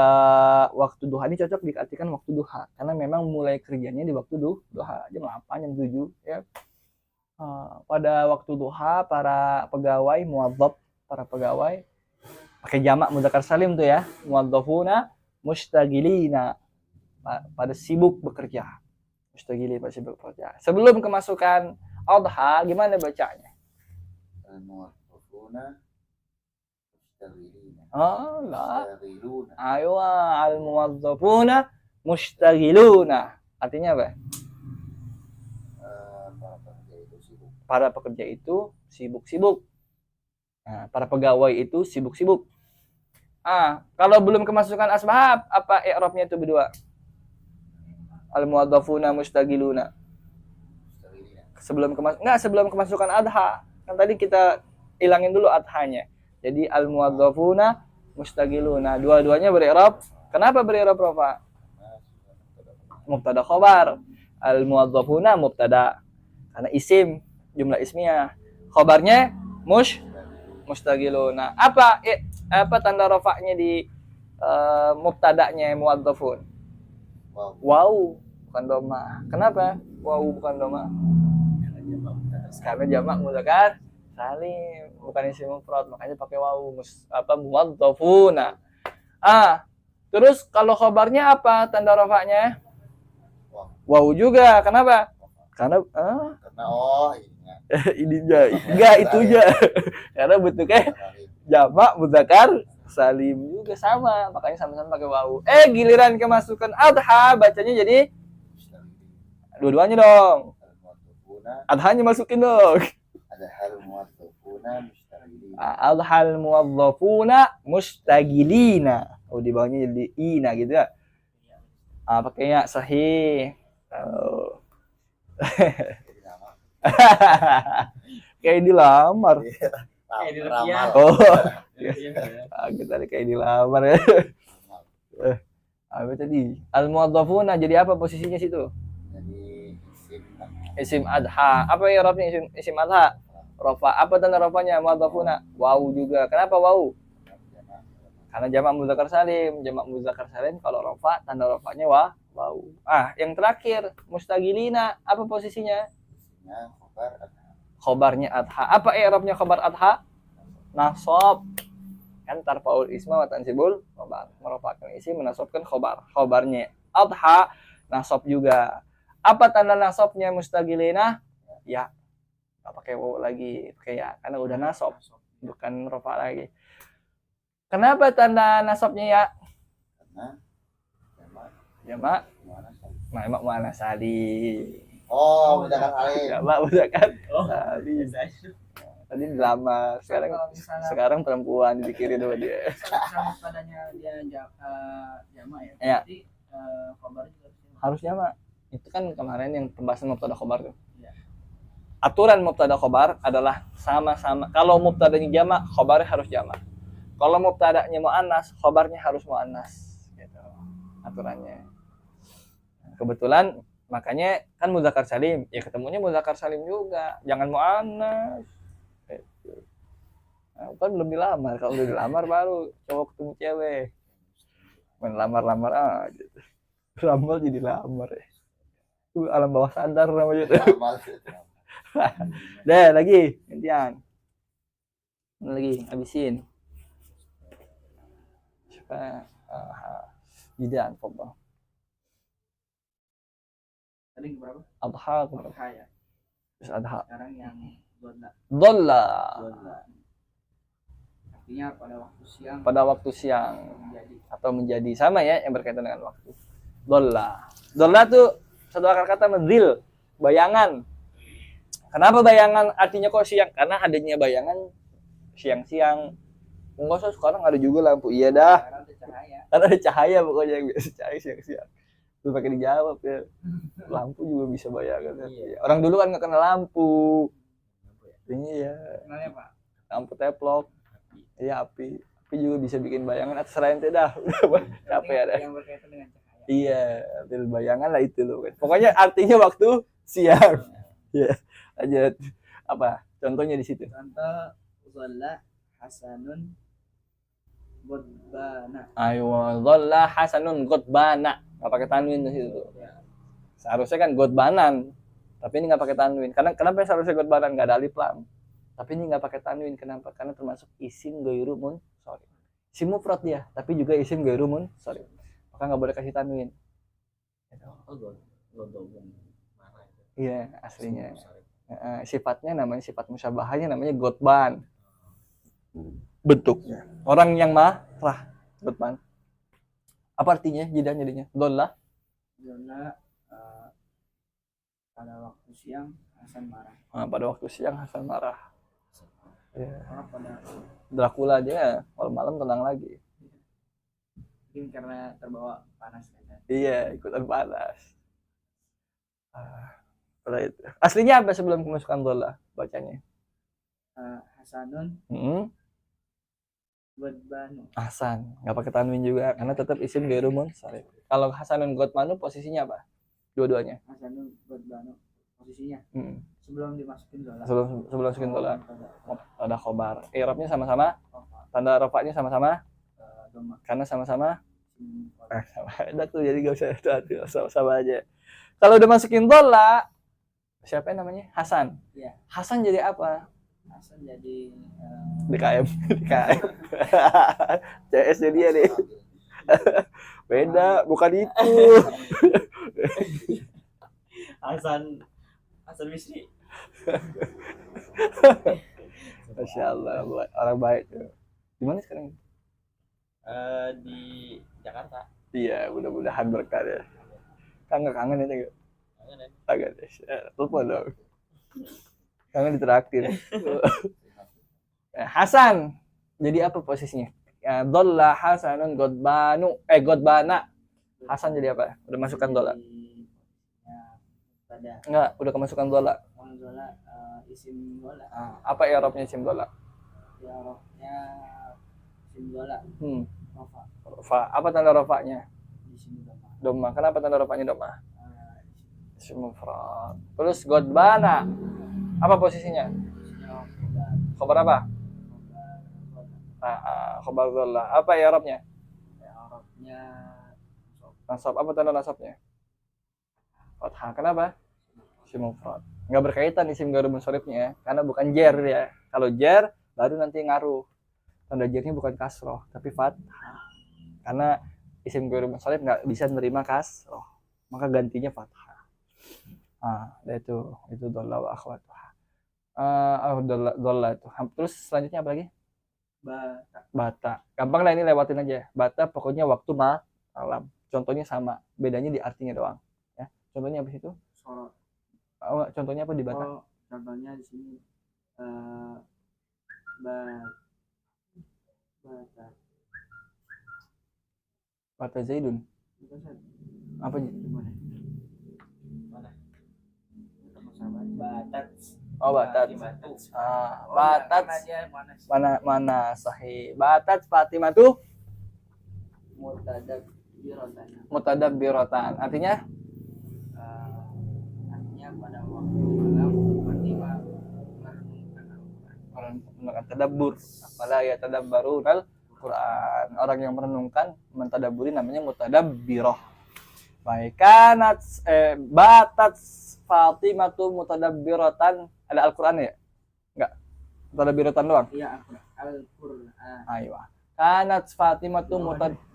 waktu duha ini cocok diartikan waktu duha karena memang mulai kerjanya di waktu duha jam 8 jam 7 ya. Pada waktu duha para pegawai muwadzaf, para pegawai pakai jamak mudzakkar salim tuh ya, muwadzafuna mustaghilina, pada sibuk bekerja. Mustaghilin pada sibuk bekerja. Sebelum kemasukan adha gimana bacanya? Al muwaddafuna mustaghilina. Oh lah. Mustaghiluna. Ayo al muwadzafuna mustaghiluna. Artinya apa? Para pekerja itu sibuk-sibuk. Nah, para pegawai itu sibuk-sibuk. Kalau belum kemasukan asbab, apa i'rabnya itu berdua? Al-muwaddafuna mustaghiluna. Sebelum kemasukan adha. Kan tadi kita hilangin dulu adhanya. Jadi al-muwaddafuna mustaghiluna. Dua-duanya beri'rab. Kenapa beri'rab rafa? Mubtada khobar. Al-muwaddafuna mubtada. Karena isim jumlah ismiyah, khobarnya mustaghiluna. Apa tanda rafa'nya di mubtada'nya muwadzafun? Wow, bukan doma. Kenapa? Wow bukan doma. Karena jamak mudzakkar salim, bukan isim mufrad, makanya pakai wow. Muwadzafuna. Terus kalau khobarnya apa tanda rafa'nya? Wow juga. Kenapa? Karena ini enggak itu aja. Karena bentuknya jamak mudzakkar salim juga sama, makanya sama-sama pakai wawu. Giliran kemasukan adha bacanya jadi dua-duanya dong. Adhanya masukin dong. Adhal muwaddafuna mustaghilina. Adhal muwaddafuna mustaghilina. Di bawahnya jadi ina gitu ya. Pakainya sahih. Kayak dilamar. Kita kayak dilamar ya. Apa tadi? Al-muwadzafuna jadi apa posisinya situ? Jadi Isim adha. Apa ya i'rabnya isim adha? Rafa. Apa tanda rafanya muwadzafuna? Wawu juga. Kenapa wawu? Karena jamak mudzakkar salim. Jamak mudzakkar salim kalau rafa tanda rafanya wawu. Yang terakhir mustaghilina. Apa posisinya? Khobarnya adha. Apa i'rabnya khobar adha? Nasab. Kan tarfaul isma wa tansibul khobar. Merupakan isim menasabkan khobar. Khobarnya adha nasab juga. Apa tanda nasabnya mustaghilina? Ya. Enggak pakai waw lagi, pakai ya karena udah nasab, bukan rafa lagi. Kenapa tanda nasabnya ya? Karena Jamak Mak mana sali. Oh, menjaga salim. Jamak mudzakkar Oh, salim. biasa. Tadi dilamar, Kalau misalnya sekarang perempuan dipikirin sama dia. misalnya padanya dia jama ya. Ya. Berarti khabar juga Harusnya mah itu kan kemarin yang pembahasan mubtada khobar tuh. Iya. Aturan mubtada khobar adalah sama-sama. Kalau mubtadanya jamak, khobarnya harus jamak. Kalau mubtadanya muannas, khobarnya harus muannas. Gitu. Aturannya. Kebetulan makanya kan mudzakkar salim, ya ketemunya mudzakkar salim juga. Jangan muannas. Gitu. Nah, kan belum dilamar. Kalau udah dilamar baru cowok ketemu cewek. Main lamar-lamar aja. Lamar jadi lamar ya. Itu alam bawah sadar namanya tuh. Amal. Deh lagi gantian. Lagi habisin. Siapa? Jidan, Fadal. tadi berapa? Adha, Adha ya. terus adha. Sekarang yang donna. Dhalla. Artinya pada waktu siang Pada waktu siang menjadi atau menjadi sama ya yang berkaitan dengan waktu. Dhalla. Dhalla tuh satu akar kata medzil, bayangan. Kenapa bayangan artinya kok siang? Karena adanya bayangan siang-siang. Enggak usah sekarang ada juga lampu. Iya dah. karena ada cahaya. Karena ada cahaya pokoknya yang biasa cahaya siang-siang. Itu pakai dijawab ya. Lampu juga bisa bayangan. Iya. Orang dulu kan nggak kenal lampu. Iya. Kenalnya Pak? Lampu teplok. Iya api. Api juga bisa bikin bayangan atas selain dah. Udah capek ya dah. Yang berkaitan dengan cahaya. Iya, arti bayangan lah itu loh. Pokoknya artinya waktu siang. Ya, lanjut. Apa? Contohnya di situ. Contoh dhalla hasanun godbana. Ayo, dhalla hasanun godbana. Nggak pakai tanwin di situ. Seharusnya kan godbanan. Tapi ini nggak pakai tanwin. Karena kenapa seharusnya godbanan? Nggak ada alif lam. Tapi ini nggak pakai tanwin. Kenapa? Karena termasuk isim ghairu munsharif. Isim mufrad dia, tapi juga isim ghairu munsharif. Maka nggak boleh kasih tanwin. Iya, aslinya. Sifatnya namanya sifat musyabahahnya namanya godban. Bentuknya. Orang yang marah, godban. Apa artinya? Jadinya dhalla. Dhalla pada waktu siang Hasan marah. Nah, pada waktu siang Hasan marah. Ya. Pada Dracula dia kalau malam tenang lagi. mungkin karena terbawa panas kan. Iya, ikutan panas. Itu. Aslinya apa sebelum kemasukan dhalla bacanya? Hasanun godbanu. Hasan, nggak pakai tanwin juga karena tetap isim ghairu munsharif. Kalau Hasanun godbanu posisinya apa? Dua-duanya. Hasanun godbanu posisinya sebelum dimasukin dhalla. Sebelum masukin dhalla. Ada khobar. I'rabnya sama-sama. Tanda rafa'nya sama-sama. Karena sama-sama sama ada tuh, jadi gak usah itu sama-sama aja. Kalau udah masukin dhalla, siapa yang namanya? Hasan. Iya. Hasan jadi apa? Hasan jadi DKM. CS nya dia nih. Beda, bukan itu. Hasan Misri. Masya Allah, orang baik tuh. Di mana sekarang? Di Jakarta. Iya, mudah-mudahan berkah ya. Kangen itu. Kangen ya. Telepon dong. Kangen ditraktir. Hasan. Jadi apa posisinya? Dhalla Hasanun godbana. Hasan jadi apa? Udah masukkan dhalla. Enggak, udah kemasukan dhalla. Dhalla isim dhalla. Apa i'rabnya isim dhalla? I'rabnya isim dhalla. Rafa. Apa tanda rafa'nya? Isim dhamma. Dhamma. Kenapa tanda rafa'nya dhamma? Isim mufrad. Terus godbana. Apa posisinya? Khabar apa? Khabar dhalla. Apa i'rabnya? I'rabnya nasab. Apa tanda nasabnya? Fathah. Kenapa? Isim mufrad. Enggak berkaitan isim ghairu munsharifnya ya, karena bukan jar ya. Kalau jar baru nanti ngaruh. Tanda jarnya bukan kasroh, tapi fathah. Karena isim ghairu munsharif enggak bisa menerima kasroh, maka gantinya fathah. Itu dhalla wa akhwatuha. Dhalla itu. Terus selanjutnya apa lagi? Bata. Gampang lah ini, lewatin aja. Bata pokoknya waktu malam. Contohnya sama, bedanya di artinya doang. Ya. Contohnya apa situ? Sorot. Oh, contohnya apa di Batak? Oh, contohnya di sini Batak. Bata Zaidun. Apa? Gimana? Batat. Oh, Batat. Batat. Mana sahih. Batat Fatimah tuh mutadabbiratan. Artinya Artinya pada waktu malam Fatimah merenungkan Al-Quran. orang tadabbur. Afala ya tadabbarunal Quran. Orang yang merenungkan, mentadabburi namanya mutadabbirah. Baik, batat Fatimah tuh mutadabbiratan. Ada Al-Quran ya? Enggak. Mutadabbiratan doang. Iya, Al-Quran. Ayo. Kanat Fatimah tuh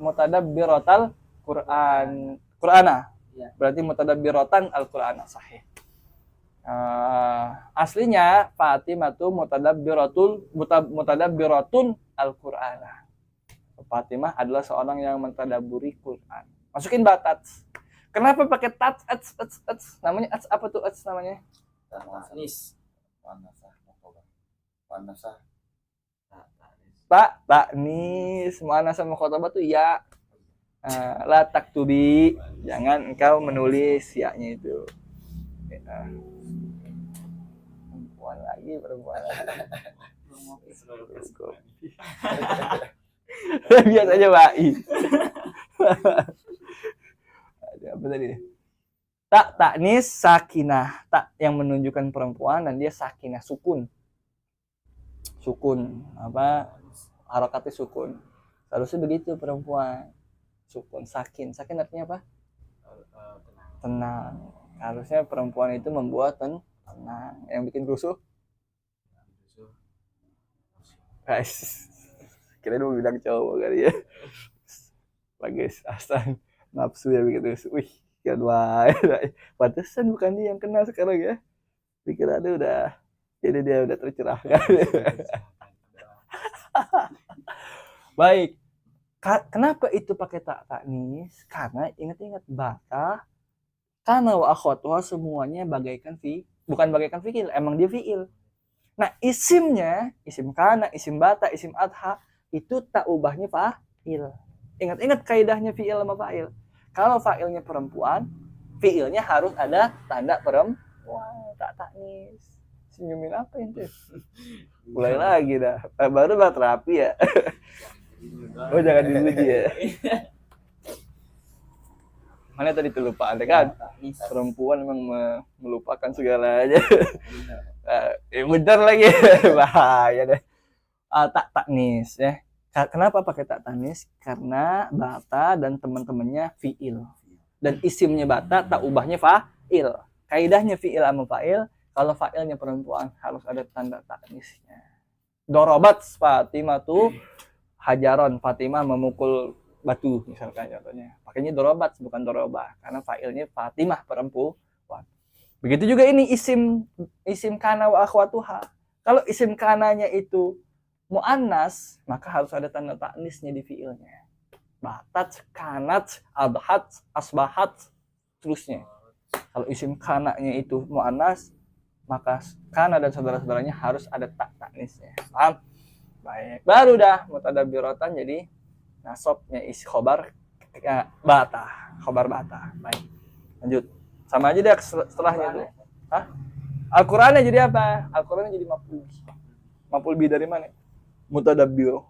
mutadabbiratal Quran. Qur'ana. Ya. Berarti mutadabbiratan Al-Qur'ana sahih. Aslinya Fatimah tuh mutadabbiratun Al-Qur'ana. Fatimah adalah seorang yang mentadabburi Quran. Masukin batat. Kenapa pakai tats? Namanya apa tuh namanya? Nis. Panasah. Ta'nis. Mana sama khotbah tuh ya. La taktubi. Jangan engkau menulis ya-nya itu. Perempuan lagi. Biasanya ba'i. Apa tadi? Taknis sakinah. Tak yang menunjukkan perempuan dan dia sakinah, sukun. Apa? Harokatnya sukun. Harusnya begitu perempuan. Sukun, sakin artinya apa? Tenang. Harusnya perempuan itu membuat tenang. Yang bikin rusuh? Guys, kira dulu bilang cowok kali ya. Bagus, Hasan nafsu ya bikin rusuh. Wih, kedua. Pantesan bukan dia yang kena sekarang ya. Pikirannya udah, jadi dia udah tercerahkan. Baik. Kenapa itu pakai taknis? Karena ingat-ingat bata karena wa akhwatuha semuanya bagaikan bukan bagaikan fi'il, emang dia fi'il. Nah, isimnya, isim kana, isim bata, isim adha itu tak ubahnya fa'il. Ingat-ingat kaidahnya fi'il sama fa'il. Kalau fa'ilnya perempuan, fi'ilnya harus ada tanda perempuan, tak taknis. Senyumin apa itu? Mulai lagi dah. Baru lah terapi ya. Oh, jangan dipuji ya. Mana tadi tuh lupa ada kan? Perempuan memang melupakan segalanya. Bener lagi. Bahaya deh. Taknis ya. Kenapa pakai taknis? Karena bata dan teman-temannya fi'il. Dan isimnya bata tak ubahnya fa'il. Kaidahnya fi'il sama fa'il. Kalau fa'ilnya perempuan harus ada tanda taknisnya. Dorobat Fatimah tuh hajaron, Fatimah memukul batu misalkan contohnya. Pakainya dorobat bukan dorobah karena fa'ilnya Fatimah perempuan. Begitu juga ini isim kana wa akhwatuha. Kalau isim kananya itu muannas, maka harus ada tanda taknisnya di fi'ilnya. Batat, kanat, adhat, asbahat, terusnya. Kalau isim kananya itu muannas, maka kana dan saudara-saudaranya harus ada taknisnya. Paham? Baik, baru dah mutadabbiratan jadi nasabnya khobar bata, khobar bata. Baik, lanjut. Sama aja deh setelahnya tuh. Hah? Al-Qur'annya jadi apa? Al-Qur'annya jadi maf'ul. Maf'ul bi dari mana? Mutadabbir.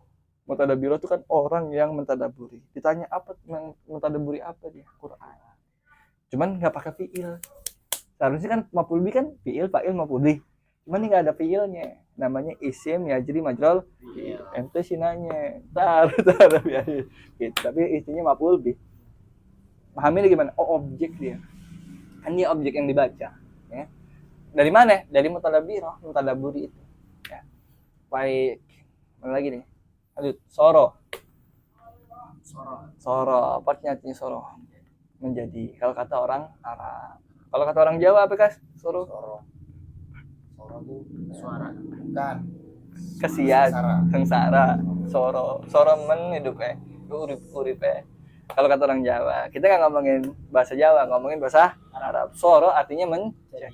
Mutadabbir itu kan orang yang mentadabburi. Ditanya apa mentadabburi apa dia? Quran. Cuman nggak pakai fi'il. Seharusnya kan maf'ul bi kan fi'il, fa'il, maf'ul bi. Cuman ini nggak ada fi'ilnya. Namanya isim yajri majrul ente sih nanya biar gitu. Tapi isinya maf'ul bih. Pahamnya gimana? Oh, objek dia kan, dia objek yang dibaca ya. Dari mana? Dari mutadabbirah, mutadabburi itu ya. Baik, mana lagi nih? Lanjut. Soro apa artinya soro? Menjadi. Kalau kata orang Arab. Kalau kata orang Jawa apa kas? Soro Itu suara, bukan kesian, sengsara, soro men hidup urip Kalau kata orang Jawa, kita nggak ngomongin bahasa Jawa, ngomongin bahasa Arab. Soro artinya menjadi.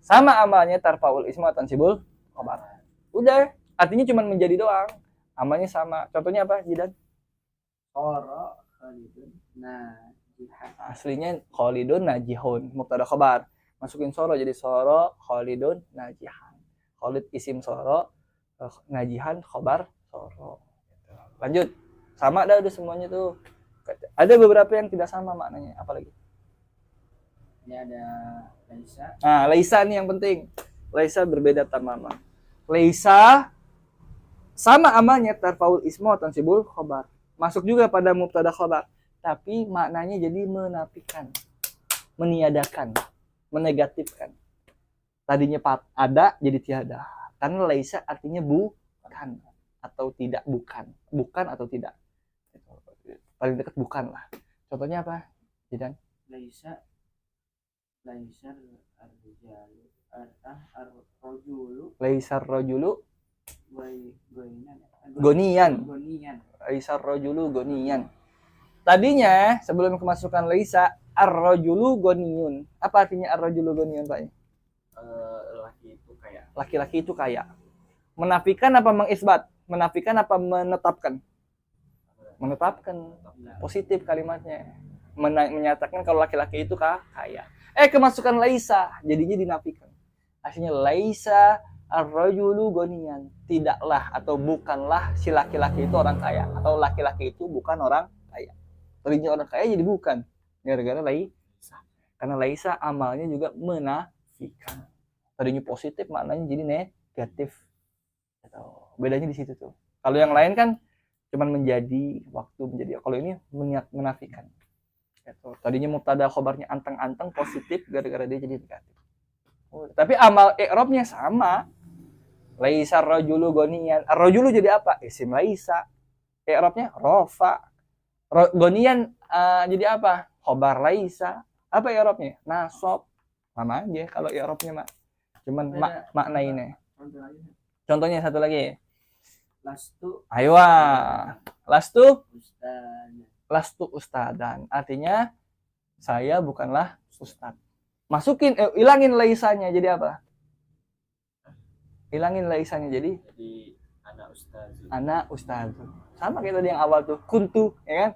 Sama amalnya tarfaul ismu tansibul khobar. Udah, artinya cuma menjadi doang. Amalnya sama. Contohnya apa, Jidan? Soro Khalidun najihan. Aslinya Khalidun najihun, mubtada khobar. Masukin soro jadi soro Khalidun najihan. Khalid isim soro, najihan khobar soro. Lanjut. Sama dah udah semuanya tuh. Ada beberapa yang tidak sama maknanya, apalagi? Ini ada Laisa. Nah, Laisa nih yang penting. Laisa berbeda tamama. Laisa sama amalnya tarfaul ismu tansibul khobar. Masuk juga pada mubtada khobar, tapi maknanya jadi menafikan, meniadakan, menegatifkan. Tadinya ada jadi tiada. Karena laisa artinya bukan atau tidak, bukan atau tidak. Paling dekat bukan lah. Contohnya apa, Jidan? Laisa ar-rijalu ar-rajulu Laisar rajulu gonian. goniyan. Laisar rajulu goniyan. Tadinya sebelum kemasukan laisa ar-rajulu goniyun. Apa artinya ar-rajulu goniyun, Pak? Laki itu kayak Laki-laki itu kaya. Menafikan apa mengisbat? Menafikan apa menetapkan? Menetapkan. Positif kalimatnya. Menyatakan kalau laki-laki itu kaya. Kemasukan laisa, jadinya dinafikan. Aslinya laisa ar-rajulu goniyan. Tidaklah atau bukanlah si laki-laki itu orang kaya, atau laki-laki itu bukan orang kaya. Tadinya orang kaya jadi bukan, gara-gara laisa. Karena laisa amalnya juga menafikan. Tadinya positif, maknanya jadi negatif. Bedanya di situ tuh. Kalau yang lain kan cuman menjadi, waktu menjadi. Kalau ini menafikan. Tadinya mubtada khobarnya anteng-anteng positif, gara-gara dia jadi negatif. Tapi amal i'rabnya sama. Laisa rajulu goniyan. Ar-rajulu jadi apa? Isim laisa. I'rabnya rafa. Goniyan jadi apa? Khobar laisa. Apa i'rabnya? Nasab. Sama aja kalau i'rabnya, Mak. Cuman makna ini. Contohnya satu lagi. Lastu. Ayo. Lastu Ustaz. Lastu ustadan. Artinya saya bukanlah ustad. Masukin ilangin laisanya jadi apa? Ilangin laisanya jadi anak ustadzun. Sama kayak tadi yang awal tuh, kuntu, ya kan?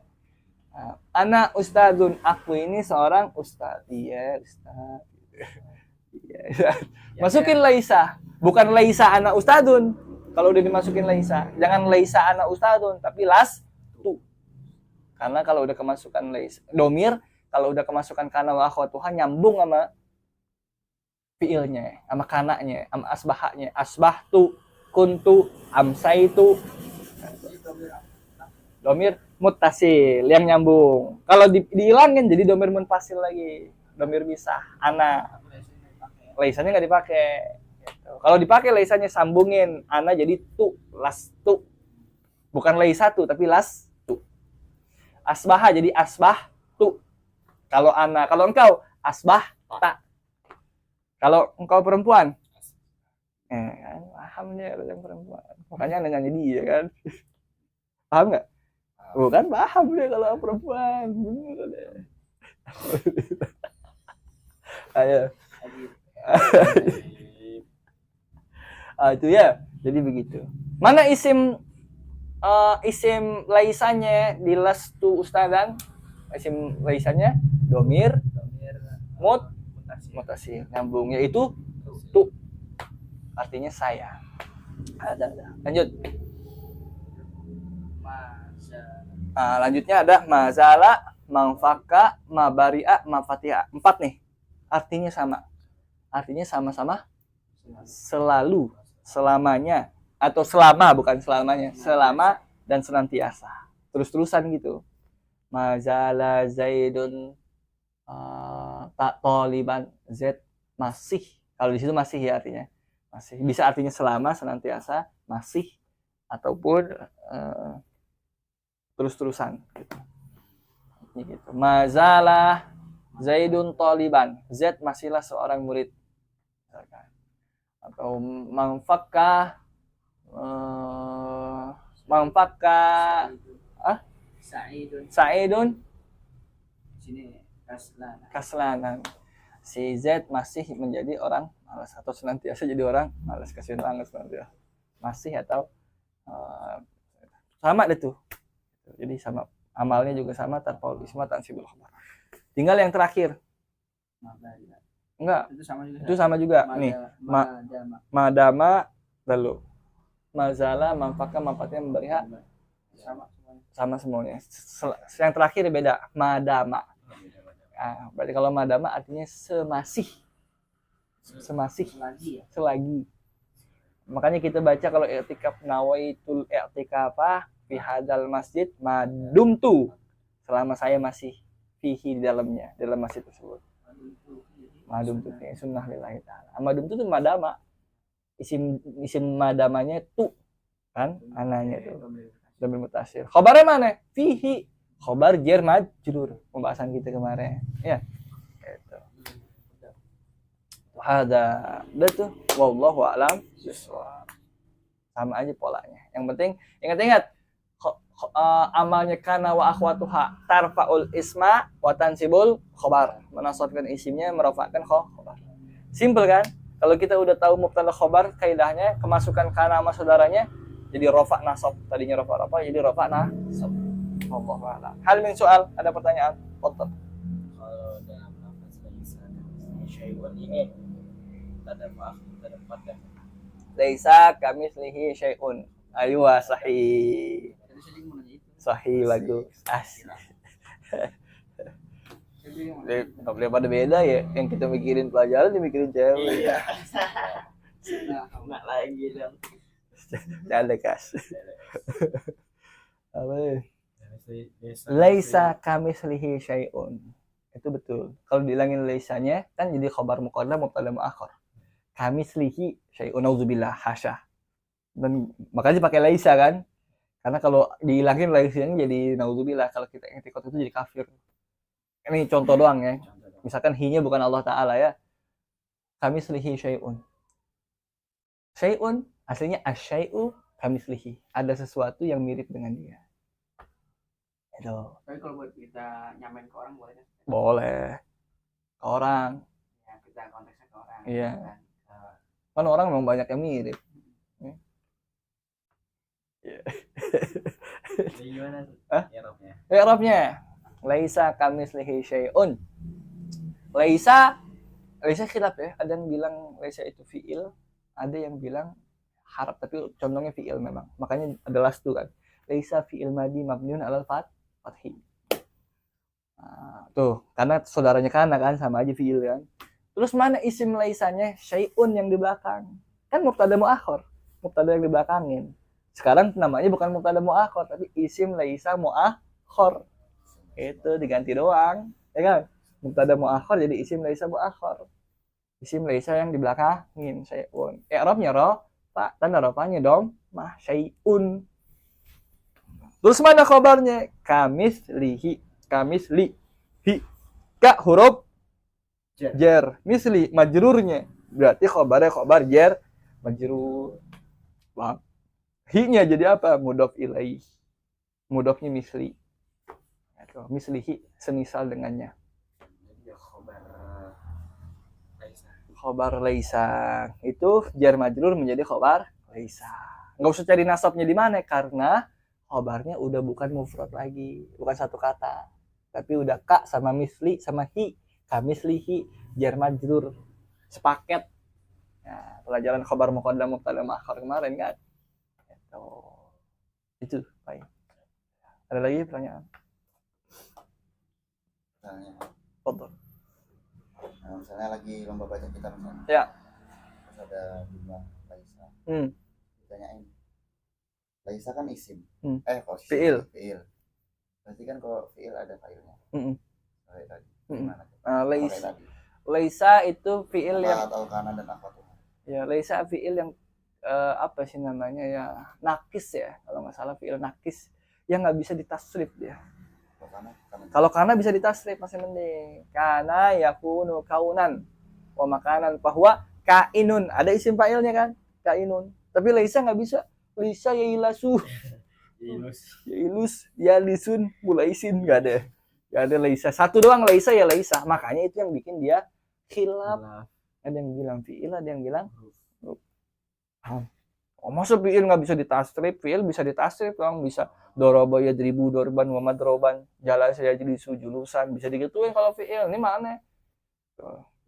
Anak ustadzun, aku ini seorang ustad. Iya, ustad. Iya. Masukin laisa, bukan laisa anak ustadzun. Kalau udah dimasukin laisa, jangan laisa anak ustadzun, tapi las tu. Karena kalau udah kemasukan laisa, domir, kalau udah kemasukan kana wa akhwatuha nyambung sama fiilnya, sama kananya, sama asbahanya. Asbahtu, kuntu, amsaitu. Domir muttasil yang nyambung. Kalau dihilangin jadi domir munfasil lagi. Domir misah, ana. Laisanya nggak dipakai. Gitu. Kalau dipakai laisanya sambungin, ana jadi tu, las tu. Bukan laisatu tapi las tu. Asbaha jadi asbah tu. Kalau ana, kalau engkau asbah tak. Kalau engkau perempuan, kan paham dia kalau yang perempuan. Makanya nanya dia kan, paham nggak? Bukan paham dia kalau perempuan. Ayo. Itu ya. Jadi begitu. Mana isim laisanya di lastu ustadan? Isim laisanya domir mutasil nyambung, yaitu tu, artinya saya. Ada. Lanjut. Lanjutnya ada mazala, mangfaka, mabari'a, mafatiha. 4 nih. Artinya sama. Artinya sama-sama selalu, selamanya, atau selama, bukan selamanya, selama dan senantiasa. Terus-terusan gitu. Mazala Zaidun tak toliban, Z masih. Kalau di situ masih ya artinya. Masih. Bisa artinya selama, senantiasa, masih, ataupun terus-terusan gitu. Gitu. Mazalah Zaidun toliban, Z masihlah seorang murid. Atau mangfakka Sa'idun Sini kaslan. kaslanan. Si Z masih menjadi orang malas atau senantiasa jadi orang malas, kasihan banget senantiasa. Masih atau sama deh tuh. Jadi sama amalnya juga sama tarfaul isma tansibul khabar. Tinggal yang terakhir. Enggak, Itu sama juga. itu sama juga. Nih, madama lalu mazala manfaka manfaatnya memberi hak sama semuanya. Yang terakhir beda, madama. Nah, berarti kalau madama artinya semasih selagi. Makanya kita baca kalau i'tikaf nawaitul i'tikafa fi hadzal masjid madumtu, selama saya masih fihi di dalamnya, dalam masjid tersebut. Madumtu ini sunnah lillahi ta'ala. Madumtu itu madama. Isim madamanya tu kan anaknya itu. Dhamir mutasir. Khabarnya mana? Fihi. Khabar jar majrur. Pembahasan kita kemarin. Ya. Itu. Hada. Udah tuh. Wallahu a'lam bishawab. Sama aja polanya. Yang penting ingat-ingat amalnya kana wa akhwatuha tarfaul isma wa tansibul khabar. Menasabkan isimnya, merafa'kan khabar. Simple kan? Kalau kita udah tahu mubtada khabar, kaidahnya kemasukan kana sama saudaranya jadi rafa nasab. Tadinya rafa jadi rafa nasab. Wallahu a'lam. Hal min soal, ada pertanyaan? Fadhal. Kalau dalam lafaz laisa syai'un ini terdapat Laisa kamitslihi syai'un. Ayo sahih. Sahih bagus. Nggak boleh pada beda ya. Yang kita mikirin pelajaran dimikirin cewek. Iya. Nggak lagi dong. Ada kas. Apa? Laisa kamitslihi syai'un. Itu betul. Kalau dihilangin laisanya kan jadi khabar muqaddam mubtada muakhar. Kamitslihi syai'un auzubillah hasya. Dan makanya pakai laisa kan? Karena kalau dihilangin laisanya jadi nauzubillah, kalau kita i'tikad itu jadi kafir. Ini contoh doang ya. Misalkan hi-nya bukan Allah Ta'ala ya. Kamitslihi syai'un. Syai'un aslinya asyai'u kamitslihi. Ada sesuatu yang mirip dengan dia. Itu. Tapi kalau buat kita nyamain ke orang boleh kan? Boleh. Ke orang. Ya, kita konteksnya ke orang. Iya. Kan orang memang banyak yang mirip. Jadi gimana tuh? I'rabnya. I'rabnya laisa kamitslihi syai'un. Laisa khilaf ya. Ada yang bilang laisa itu fi'il, ada yang bilang harf, tapi contohnya fi'il memang. Makanya ada lastu kan. Laisa fi'il madi mabniun 'alal fathi. Nah, tuh, karena saudaranya kana kan sama aja fi'il kan. Terus mana isim laisanya? Syai'un yang di belakang. Kan mubtada muakhar. Mubtada yang di belakangin. Sekarang namanya bukan mubtada muakhar, tapi isim laisa muakhar. Itu diganti doang, ya kan? Mubtada muakhar jadi isim laisa muakhar. Isim laisa yang di belakangin syai'un. I'rabnya rafa, tanda rafanya dong mah syai'un. Terus mana khabarnya? Kamitslihi. Ka huruf jar. Misli majrurnya. Berarti khabarnya khabar jar majrur. Paham? Hi-nya jadi apa? Mudhof ilaih. Mudhofnya misli. Itu mislihi semisal dengannya. Khobar laisa. Itu jar majrur menjadi khobar laisa. Enggak usah cari nasabnya di mana karena khobarnya udah bukan mufrad lagi, bukan satu kata. Tapi udah ka sama misli sama hi. Kamislihi jar majrur sepaket. Nah, pelajaran khobar muqaddam mubtada muakhar kemarin kan. Itu baik. Ada lagi pertanyaan? Foto. Nah, misalnya lagi lomba baca kitab misalnya. Ya. Terus ada jumlah laisa. Ditanyain. Laisa kan isim. Kok fi'il. Berarti kan kalau fi'il ada fa'ilnya. Kayak tadi. Gimana? Laisa itu fi'il yang atau kana dan akhwatuha. Ya, laisa fi'il yang apa sih namanya ya, nakis ya, kalau nggak salah fi'il nakis yang nggak bisa ditasrif dia. Kalau kana bisa ditasrif masih mending. Kana yakunu kaunan wa makanan bahwa kainun, ada isim fa'ilnya kan, kainun. Tapi laisa nggak bisa. Laisa yailasu. Yailus, Yalisun, Mulaisin, nggak ada Laisa. Satu doang Laisa ya Laisa. Makanya itu yang bikin dia khilaf. Ada yang bilang fiil, ada yang bilang huruf. Oh, masa fiil nggak bisa ditasrif? Fiil bisa ditasrif, dong. Bisa doroba ya dribu dorban wa madroban, jalan saya jadi julusan, bisa digituin kalau fiil. Ini mana?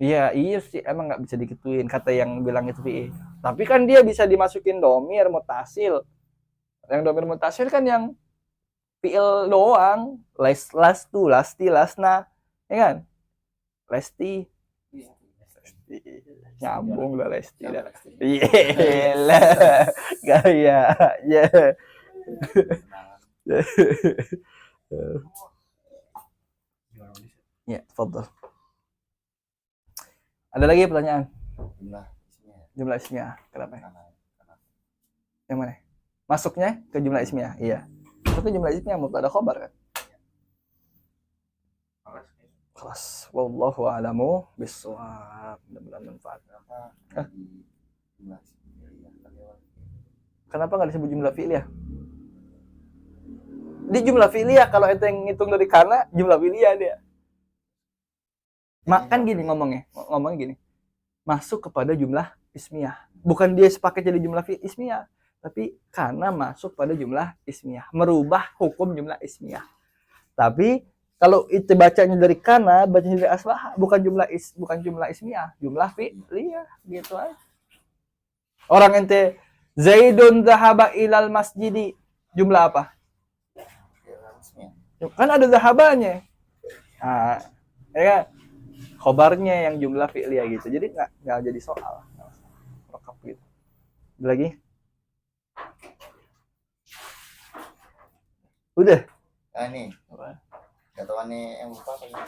Iya sih, emang nggak bisa digituin kata yang bilang itu fiil. Tapi kan dia bisa dimasukin domir mutasil. Yang domir mutasil kan yang fiil doang. Lastu, lasti, lasna, ya kan? Lesti. Nyambung lah Lesti. Iya lah, gaya, ya. Ya, fadhil. Ada lagi pertanyaan? Jumlah ismiyah. Kenapa? Yang mana? Masuknya ke jumlah ismiyah. Iya. Itu jumlah ismiyah mubtada khabar kan? Kelas. Wallahu a'lamu bissawab. Mudah-mudahan manfaat. Kenapa nggak disebut jumlah fi'liyah? Di jumlah fi'liyah kalau ente yang ngitung dari kana, jumlah fi'liyah dia. Kan gini ngomongnya gini. Masuk kepada jumlah ismiyah. Bukan dia sepaket jadi jumlah ismiyah, tapi karena masuk pada jumlah ismiyah, merubah hukum jumlah ismiyah. Tapi kalau itu bacanya dari kana, bacanya dari asbah, bukan jumlah ismiyah, jumlah fi'liyah gitu aja. Orang ente Zaidun dhahaba ilal masjidi, jumlah apa? Kan ada dhahabanya. Nah, ya kan? Khobarnya yang jumlah fi'liyah gitu. Jadi nggak jadi soal. Rekap gitu. Ada lagi? Udah. Nih. Kataannya yang lupa apa ya?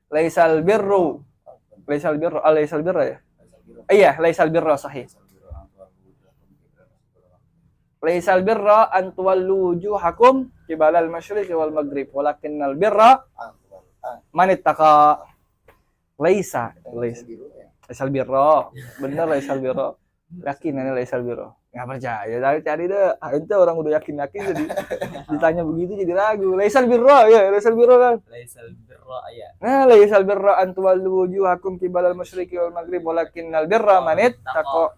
Laisal birru ya? Iya, laisal birra sahih. Laisal birra an tuwallu wujuhakum qibalal masyriqi wal maghrib, walakinnal birra man ittaqa. Laisal birra. Benar laisal birra. Yakin ini laisal birra. Nggak percaya, cari deh. Itu orang udah yakin jadi ditanya begitu jadi ragu. Laisal birra ya, laisal birra kan. Laisal birra ya. Nah, laisal birra an tuwallu wujuhakum qibalal masyriqi wal maghrib, walakinnal birra man ittaqa.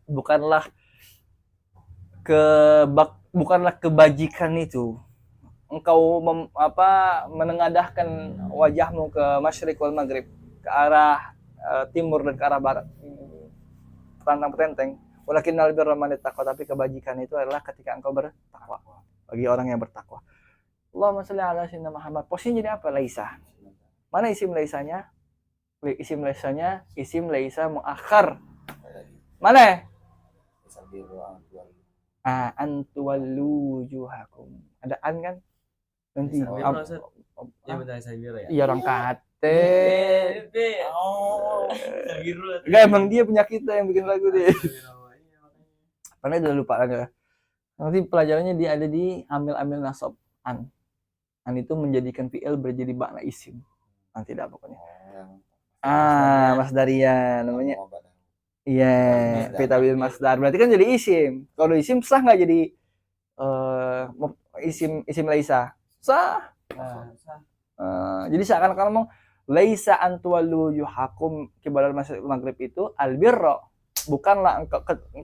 Bukanlah kebajikan itu engkau menengadahkan wajahmu ke masyriq wal maghrib, ke arah timur dan ke arah barat, pantang petenteng. Walakinnal birra man ittaqa, tapi kebajikan itu adalah ketika engkau bertakwa, bagi orang yang bertakwa. Allahumma shalli ala sayyidina Muhammad. Posisinya jadi apa? Laisa. Mana isim laisanya? Isim laisa muakhar. Mana? Antuwallu wujuhakum. Ada an kan? Nanti. Ya betul saya biru ya. Iya orang kate. Enggak, emang dia penyakitnya yang bikin lagu deh. Karena udah lupa kan. Nanti pelajarannya dia ada di amil nasab an. An itu menjadikan fi'il berjadi makna isim. Nanti dah pokoknya. Masdariyah namanya. Iya, fitawil masdar. Berarti kan jadi isim. Kalau isim sah nggak jadi isim laisa? Sah. Jadi seakan-akan ngomong laisa antuwallu yuhakum kibalal masyriq maghrib itu albirra. Bukanlah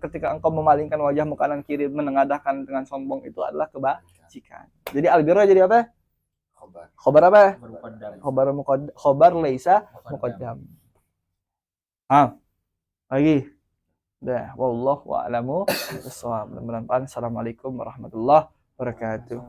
ketika engkau memalingkan wajahmu kanan kiri menengadahkan dengan sombong, itu adalah kebajikan. Jadi albirra jadi apa? Khobar apa? Khobar laisa muqaddam. Lagi. Dah, wallahu a'lamu bissawab. Assalamualaikum warahmatullahi wabarakatuh.